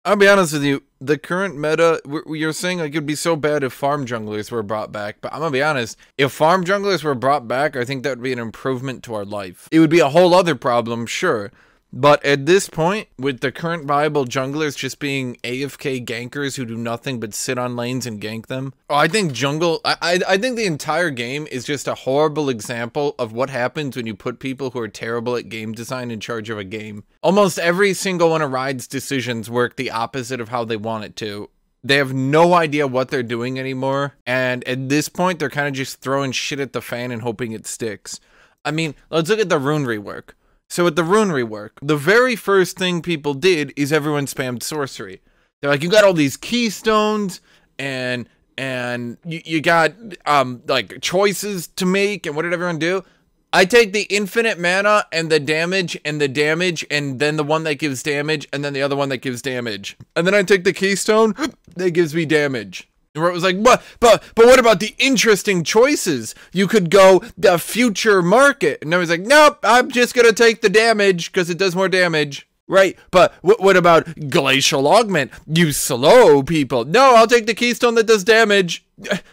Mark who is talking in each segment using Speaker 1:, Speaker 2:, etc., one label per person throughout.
Speaker 1: I'll be honest with you, the current meta, you're saying like it'd be so bad if farm junglers were brought back, but I'm gonna be honest, if farm junglers were brought back, I think that would be an improvement to our life. It would be a whole other problem, sure, but at this point, with the current viable junglers just being AFK gankers who do nothing but sit on lanes and gank them, I think I think the entire game is just a horrible example of what happens when you put people who are terrible at game design in charge of a game. Almost every single one of Riot's decisions work the opposite of how they want it to. They have no idea what they're doing anymore, and at this point, they're kind of just throwing shit at the fan and hoping it sticks. I mean, let's look at the rune rework. So with the rune rework, the very first thing people did is everyone spammed sorcery. They're like, you got all these keystones, and you got like choices to make, and what did everyone do? I take the infinite mana and the damage, and then the one that gives damage, and then the other one that gives damage. And then I take the keystone that gives me damage. Where it was like, but what about the interesting choices? You could go the future market. And I was like, nope, I'm just going to take the damage because it does more damage. Right, but what about glacial augment? You slow people. No, I'll take the keystone that does damage.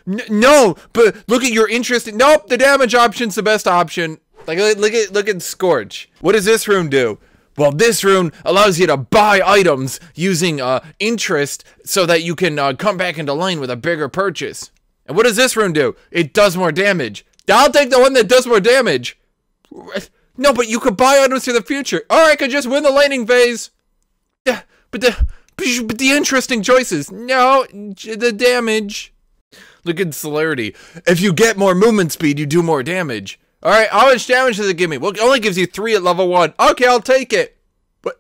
Speaker 1: No, but look at your interest. Nope, the damage option's the best option. Like, look at Scorch. What does this rune do? Well, this rune allows you to buy items using interest so that you can come back into lane with a bigger purchase. And what does this rune do? It does more damage. I'll take the one that does more damage. No, but you could buy items for the future. Or I could just win the laning phase. Yeah, but the interesting choices. No, the damage. Look at celerity. If you get more movement speed, you do more damage. Alright, how much damage does it give me? Well, it only gives you 3 at level 1. Okay, I'll take it. But,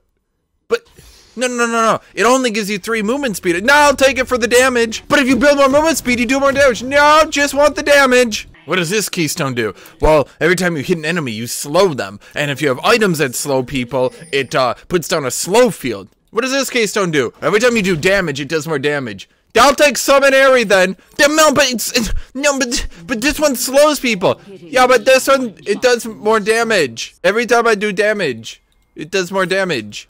Speaker 1: no. It only gives you 3 movement speed. No, I'll take it for the damage. But if you build more movement speed, you do more damage. No, just want the damage. What does this keystone do? Well, every time you hit an enemy, you slow them. And if you have items that slow people, it puts down a slow field. What does this keystone do? Every time you do damage, it does more damage. I'll take Summon Airy then. No, but this one slows people. Yeah, but this one, it does more damage. Every time I do damage, it does more damage.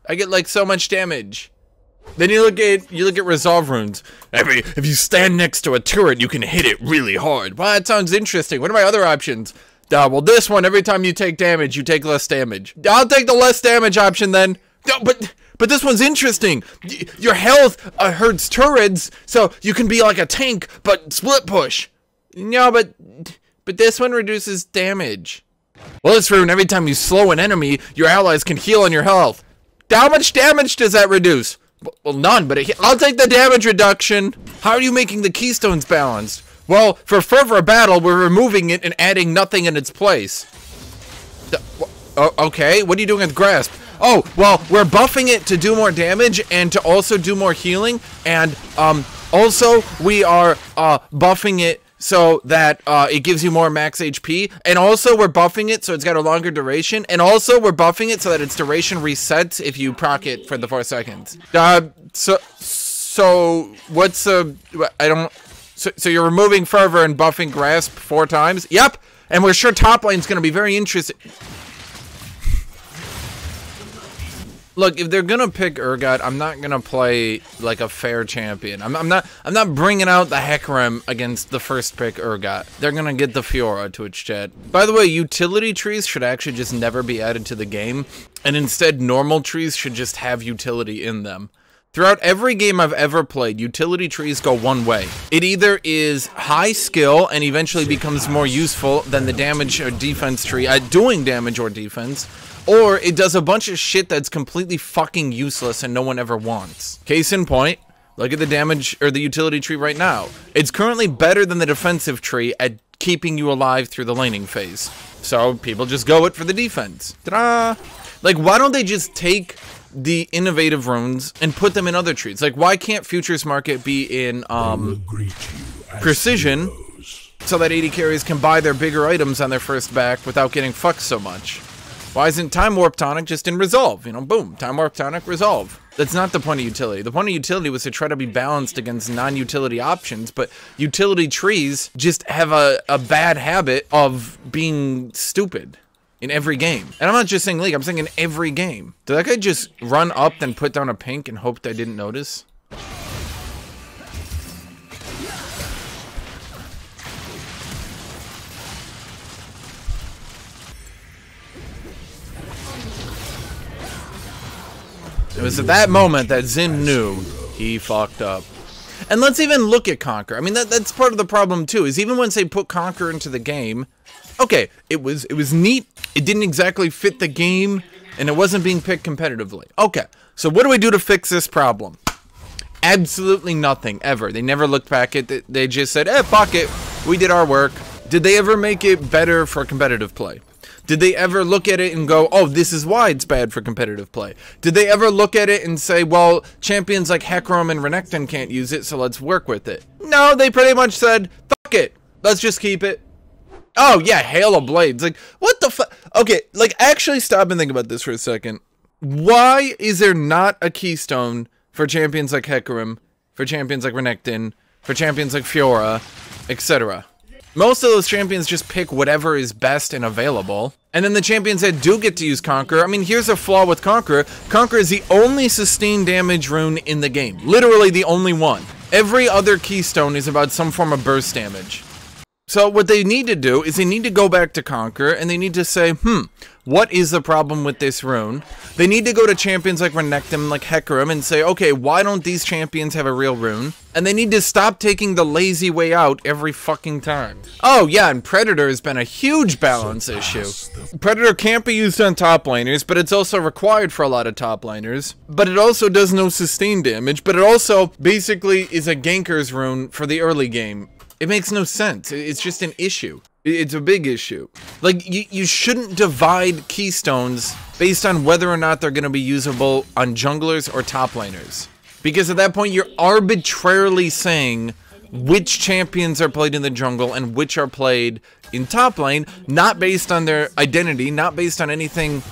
Speaker 1: I get like so much damage. Then you look at resolve runes. If you stand next to a turret, you can hit it really hard. Well, that sounds interesting. What are my other options? Well, this one, every time you take damage, you take less damage. I'll take the less damage option then. No, but this one's interesting. Your health hurts turrets, so you can be like a tank, but split push. No, but this one reduces damage. Well, this rune, every time you slow an enemy, your allies can heal on your health. How much damage does that reduce? Well, none, but I'll take the damage reduction. How are you making the keystones balanced? Well, for fervor battle, we're removing it and adding nothing in its place. Okay, what are you doing with grasp? Oh, well, we're buffing it to do more damage and to also do more healing, and also we are buffing it so that it gives you more max HP, and also we're buffing it so it's got a longer duration, and also we're buffing it so that its duration resets if you proc it for the 4 seconds. So what's so you're removing fervor and buffing grasp 4 times? Yep, and we're sure top lane's gonna be very interested. Look, if they're gonna pick Urgot, I'm not gonna play like a fair champion. I'm not bringing out the Hecarim against the first pick Urgot. They're gonna get the Fiora, Twitch chat. By the way, utility trees should actually just never be added to the game, and instead normal trees should just have utility in them. Throughout every game I've ever played, utility trees go one way. It either is high skill and eventually becomes more useful than the damage or defense tree at doing damage or defense, or it does a bunch of shit that's completely fucking useless and no one ever wants. Case in point, look at the damage or the utility tree right now. It's currently better than the defensive tree at keeping you alive through the laning phase. So people just go it for the defense. Ta-da! Like, why don't they just take the innovative runes and put them in other trees? Like, why can't Futures Market be in Precision so that AD carries can buy their bigger items on their first back without getting fucked so much? Why isn't Time Warp Tonic just in Resolve? You know, boom, Time Warp Tonic, Resolve. That's not the point of utility. The point of utility was to try to be balanced against non-utility options, but utility trees just have a bad habit of being stupid. in every game. And I'm not just saying League, I'm saying in every game. Did that guy just run up, then put down a pink and hoped I didn't notice? It was at that moment that Zin knew he fucked up. And let's even look at Conquer. I mean, that's part of the problem too, is even once they put Conquer into the game, okay, it was neat, it didn't exactly fit the game, and it wasn't being picked competitively. Okay, so what do we do to fix this problem? Absolutely nothing, ever. They never looked back at it, they just said, fuck it, we did our work. Did they ever make it better for competitive play? Did they ever look at it and go, oh, this is why it's bad for competitive play? Did they ever look at it and say, well, champions like Hecarim and Renekton can't use it, so let's work with it? No, they pretty much said, fuck it, let's just keep it. Oh, yeah, Hail of Blades. Like, what the fuck? Okay, like, actually stop and think about this for a second. Why is there not a keystone for champions like Hecarim, for champions like Renekton, for champions like Fiora, etc.? Most of those champions just pick whatever is best and available. And then the champions that do get to use Conquer, I mean, here's a flaw with Conquer. Conquer is the only sustained damage rune in the game. Literally the only one. Every other keystone is about some form of burst damage. So what they need to do is they need to go back to Conquer and they need to say, what is the problem with this rune? They need to go to champions like Renekton, like Hecarim, and say, okay, why don't these champions have a real rune? And they need to stop taking the lazy way out every fucking time. Oh yeah, and Predator has been a huge balance issue. Predator can't be used on top laners, but it's also required for a lot of top laners. But it also does no sustain damage, but it also basically is a ganker's rune for the early game. It makes no sense. It's just an issue. It's a big issue. Like, you shouldn't divide keystones based on whether or not they're going to be usable on junglers or top laners. Because at that point, you're arbitrarily saying which champions are played in the jungle and which are played in top lane, not based on their identity, not based on anything.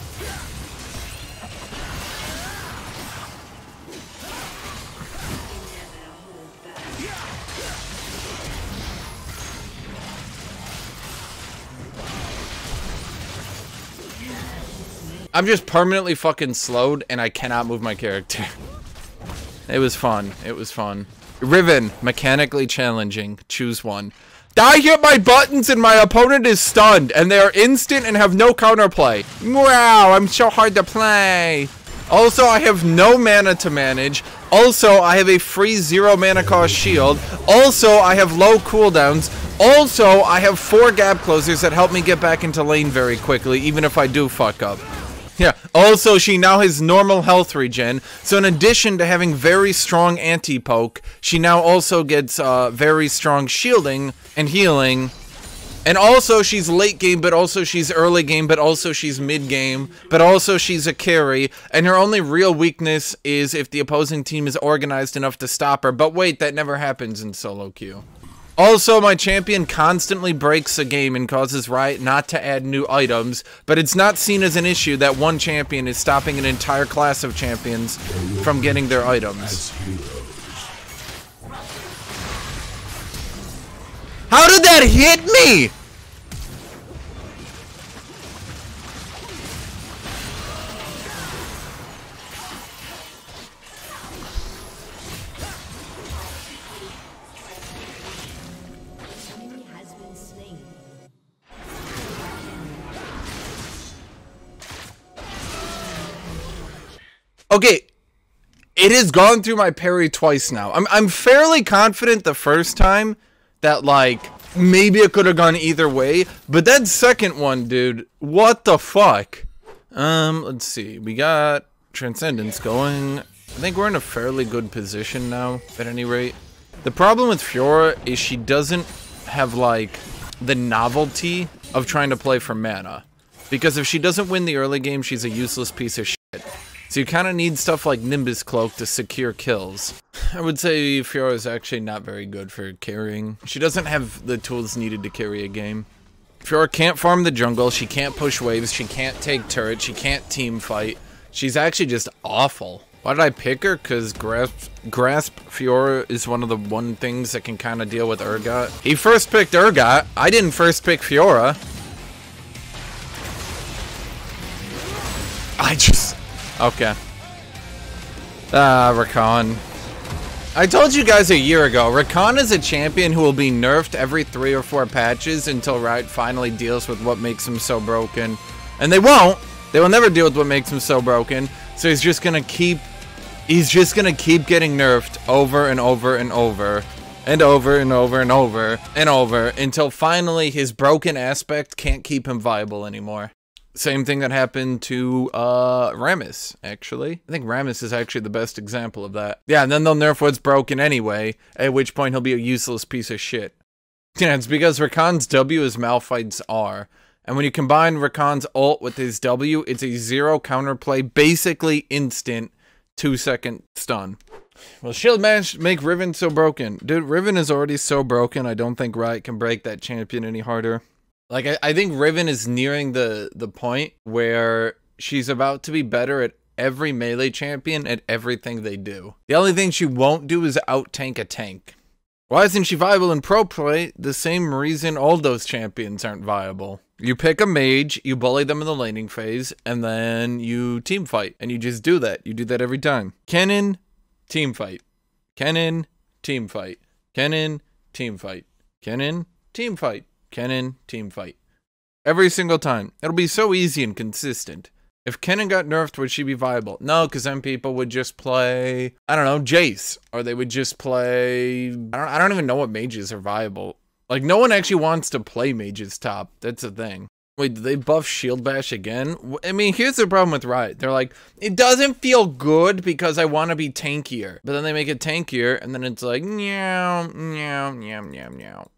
Speaker 1: I'm just permanently fucking slowed and I cannot move my character. It was fun. It was fun. Riven, mechanically challenging. Choose one. I hit my buttons and my opponent is stunned and they are instant and have no counterplay. Wow, I'm so hard to play. Also, I have no mana to manage. Also, I have a free 0 mana cost shield. Also, I have low cooldowns. Also, I have 4 gap closers that help me get back into lane very quickly, even if I do fuck up. Yeah, also she now has normal health regen, so in addition to having very strong anti-poke, she now also gets very strong shielding and healing. And also she's late game, but also she's early game, but also she's mid game, but also she's a carry, and her only real weakness is if the opposing team is organized enough to stop her. But wait, that never happens in solo queue. Also, my champion constantly breaks a game and causes Riot not to add new items, but it's not seen as an issue that one champion is stopping an entire class of champions from getting their items. How did that hit me? Okay, it has gone through my parry twice now. I'm fairly confident the first time that, like, maybe it could have gone either way, but that second one, dude, what the fuck? Let's see. We got Transcendence going. I think we're in a fairly good position now, at any rate. The problem with Fiora is she doesn't have, like, the novelty of trying to play for mana. Because if she doesn't win the early game, she's a useless piece of shit. So you kind of need stuff like Nimbus Cloak to secure kills. I would say Fiora is actually not very good for carrying. She doesn't have the tools needed to carry a game. Fiora can't farm the jungle, she can't push waves, she can't take turrets, she can't team fight. She's actually just awful. Why did I pick her? Because Grasp Fiora is one of the things that can kind of deal with Urgot. He first picked Urgot. I didn't first pick Fiora. Okay. Rakan. I told you guys a year ago, Rakan is a champion who will be nerfed every 3 or 4 patches until Riot finally deals with what makes him so broken. And they won't. They will never deal with what makes him so broken. So he's just gonna keep getting nerfed over and over and over. And over and over and over and over until finally his broken aspect can't keep him viable anymore. Same thing that happened to Rammus, actually. I think Rammus is actually the best example of that. Yeah, and then they'll nerf what's broken anyway, at which point he'll be a useless piece of shit. Yeah, it's because Rakan's W is Malphite's R. And when you combine Rakan's ult with his W, it's a 0 counterplay, basically instant 2-second stun. Well, Shield Mash make Riven so broken. Dude, Riven is already so broken, I don't think Riot can break that champion any harder. Like, I think Riven is nearing the point where she's about to be better at every melee champion at everything they do. The only thing she won't do is out-tank a tank. Why isn't she viable in pro play? The same reason all those champions aren't viable. You pick a mage, you bully them in the laning phase, and then you team fight. And you just do that. You do that every time. Kennen, team fight. Kennen, team fight. Kennen, team fight. Kennen, team fight. Kennen, team fight. Every single time. It'll be so easy and consistent. If Kennen got nerfed, would she be viable? No, because then people would just play, I don't know, Jace. Or they would just play, I don't even know what mages are viable. Like, no one actually wants to play mages top. That's the thing. Wait, did they buff Shield Bash again? I mean, here's the problem with Riot. They're like, it doesn't feel good because I want to be tankier. But then they make it tankier, and then it's like, meow, meow, meow, meow, meow.